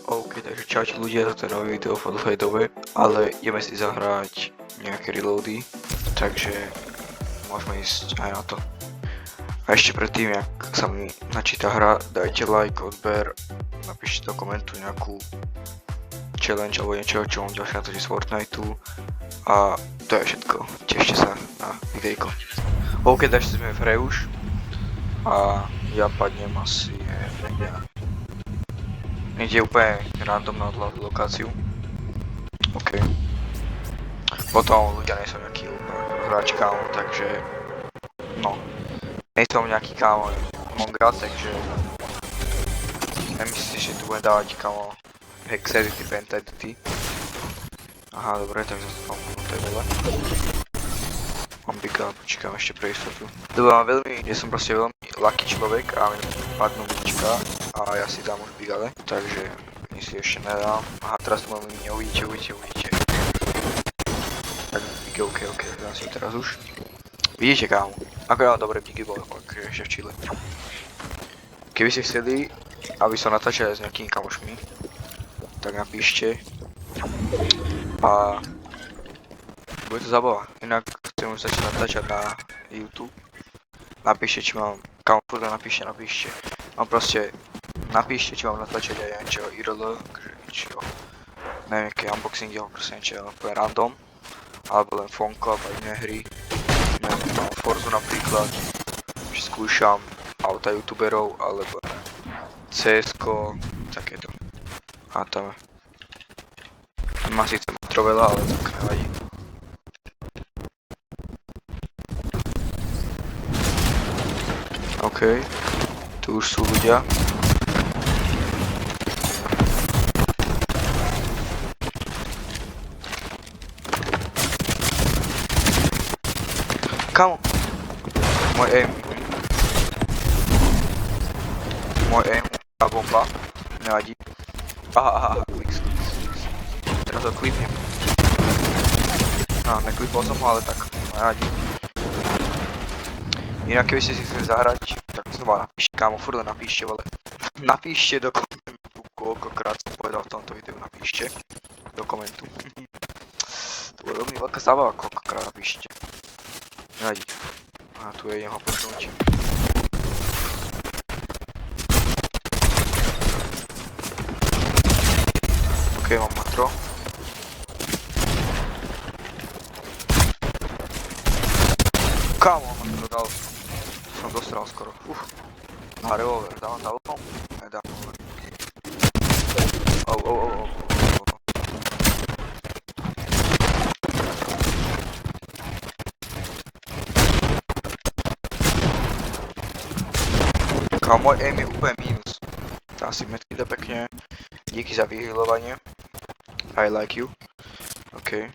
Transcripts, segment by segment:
OK, takže čaute ľudia, toto je nový video v dlhej dobe, ale ideme si zahrať nejaké reloady, takže môžeme ísť aj na to. A ešte predtým, jak sa mi načíta hra, dajte like, odber, napíšte do komentu nejakú challenge alebo niečo, čo mám ďalšie natočiť z Fortniteu. A to je všetko, tešte sa na videjko. OK, takže sme v hre už a ja padnem asi niekde úplne random na lokáciu. OK. Potom ľudia nie sú nejaký hráč kámo, takže no. Nie som nejaký kámo Among Us, takže nemyslíš, že tu budem dávať kámo Hexedity, Pentedity. Aha, dobre, takže som to je dole. Mám bika, počkám ešte pre istotu. Dobre, ja som proste veľmi lucky človek a mi padnú bička a ja si dám už bigale, takže my si ešte nedám. Aha, teraz tu mám linie, uvidíte. Tak bigy, OK, dám si teraz už. Vidíte kámo, ako ja mám dobré bigy bol, akože ešte v Chile. Keby ste chceli, aby som natáčal s nejakými kamošmi, tak napíšte. A bude to zabava, inak chcem už začať natáčať na YouTube. Napíšte, či mám, kámo, furt napíšte. Mám proste, napíšte, či mám natáčať aj niečo IRL, niečo, neviem, nejaké unboxingy, proste niečo úplne random. Alebo len Fonko, alebo iné hry. Neviem, mám Forzu napríklad, že skúšam auta youtuberov, alebo CSko, takéto. A tam má síce metro veľa, ale tak nevadí. OK, tu už sú ľudia. Kamo! Môj aim. A bomba. Nevadí. Aha, kliks. Teraz ho klipnem. No, neklipol som ho, ale tak nevadí. Inak keby ste si chceli zahrať, tak znova napíšte, kámo, furt napíšte, ale napíšte do komentu, koľkokrát som povedal v tomto videu, napíšte do komentu. To bude veľmi veľká zábava, koľkokrát napíšte. Nevadí. A tu idem ho posunúť. OK, mám matro. Kámo, matro dal. Som dostral skoro. A revolver, dávam za autom? Nedám. Kámo, môj aim je úplne mínus. Dám si metky da pekne. Díky za vyhýľovanie. I like you. OK.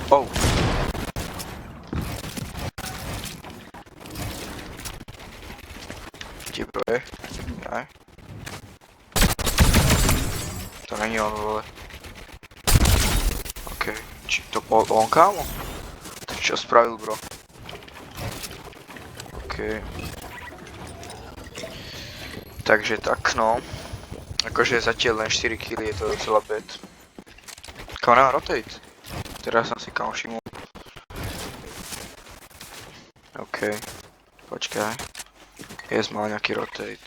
Oh. Kde bro je? Aj. To není on, vole. OK. Či to bol on, kámo? Čo spravil, bro? OK. Takže tak, no. Akože zatiaľ len 4 killy je to docela bad. Kámo, nemá rotate. Teraz som si kámo všimol. OK. Počkaj. Mal nejaký rotate.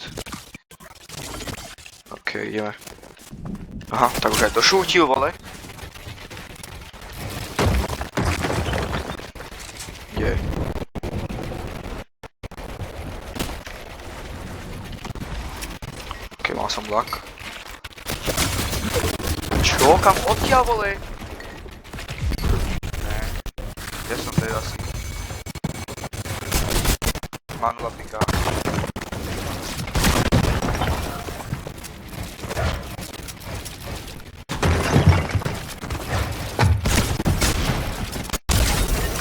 OK, ideme. Aha, tak už aj došútil, vole. Kde? OK, mal som vlak. Čo? Kam odtiaľ, vole? Ne. Ja som teda asi. Mám nula pika.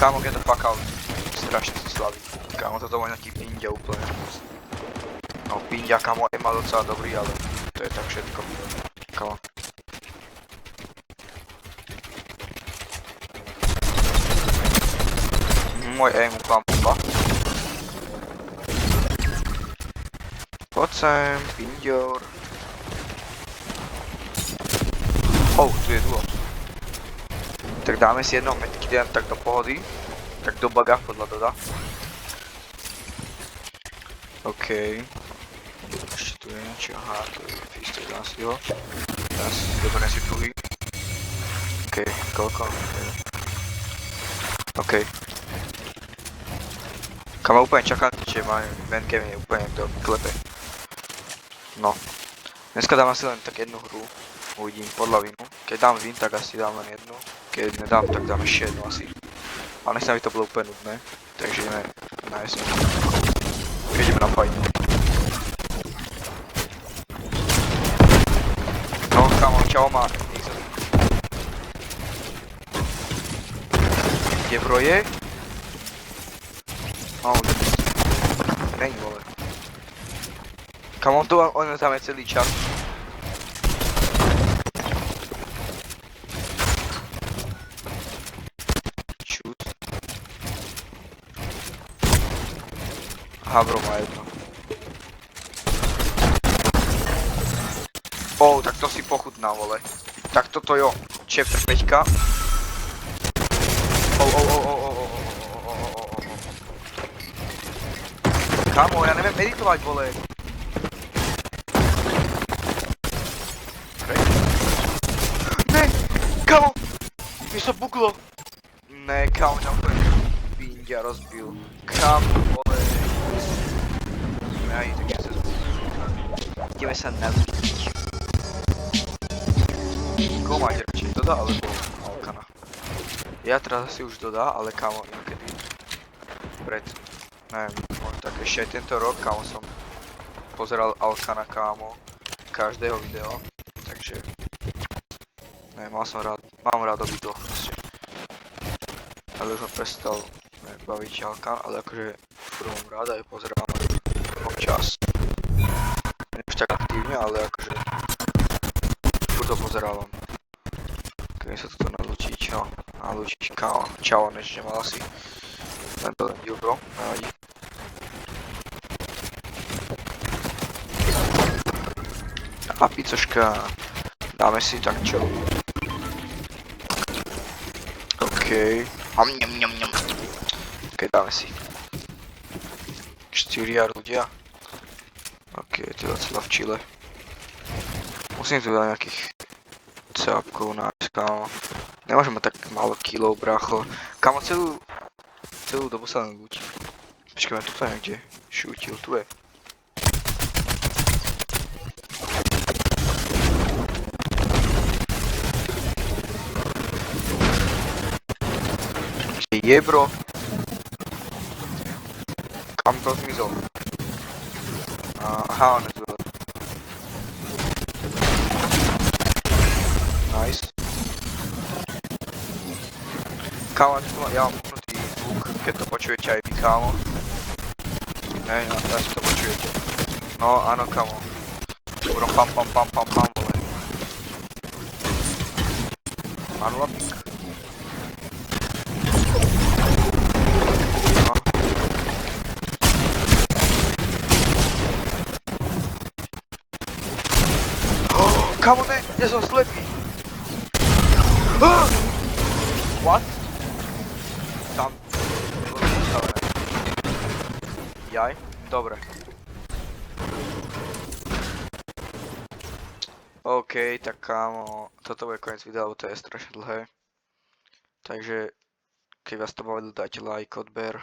Kámo, get the fuck out. Strašne si slabý. Kámo, toto má nejaký pindia úplne. No, pindia, kámo, je má docela dobrý, ale to je tak všetko. Kámo. Môj aim úplne bomba. Poď sem, pindior. Tu je duo. Tak dáme si jedno medkit jen tak do pohody. Tak do baga podľa Doda. OK. Ešte tu je niečo, aha, to je fist, dám si ho. Teraz doberiem si druhý. OK, koľko? OK. Kam ma úplne čakáte, že mám endgame je úplne do klepe. No. Dneska dám asi len tak jednu hru. Uvidím podľa vinu. Keď dám win, tak asi dám len jednu. Keď nedám, tak dám ešte jednu asi. Ale nechcem, aby to bolo úplne nudné. Takže ideme na jeseň. Keď ideme na fight. No, kámo, čau má. Kde bro je? Není, vole. Kámo, on tam je celý čas. Havro má jedno. Tak to si pochutná, vole. Tak toto jo. Chapter 5. Kámo, ja neviem editovať, vole. Ne, kámo. Mi sa buglo. Ne, kámo, mňa úplne pindia rozbil. Kámo, vole. Aj, takže sa ideme sa nalútiť. Koho máte radšej, Doda alebo Alkana? Ja teraz asi už Doda, ale kámo inokedy neviem, tak ešte aj tento rok, kámo, som pozeral Alkana, kámo, každého video, takže neviem, mám rád obidvoch proste. Ale už ma prestal baviť Alkan, ale akože furt mám rád aj pozerám občas. Nie už tak aktívne, ale akože furt to pozerávam. Keď sa toto nalúčiť, no, nalúčiť kámo, čau, než nemal asi len to len diel, bro, nevadí. A picoška, dáme si tak čo. OK, OK, dáme si. 4 ľudia. OK, to je docela v Chile. Musím tu dať nejakých cápkov nájsť, kámo. Nemôžem mať tak málo kilov, brácho. Kámo, celú dobu sa len lúti. Počkaj, ma tuto niekde šútil, tu je. Kde je, bro? Kam to zmizol? Aha, on je tu. Nice. Kámo, ja mám pnutý zvuk, keď to počujete aj vy, kámo. Ne, teraz to počujete. No, áno, kámo. Budem pam, vole. Manula pink. Kámo, ne, ja som slepý. What? Tam. Jaj, dobre. OK, tak kámo, toto bude koniec videa, lebo to je strašne dlhé. Takže, keď vás to bavilo, dajte like, odber,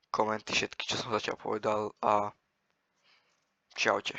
komenty, všetky, čo som zatiaľ povedal a čaute.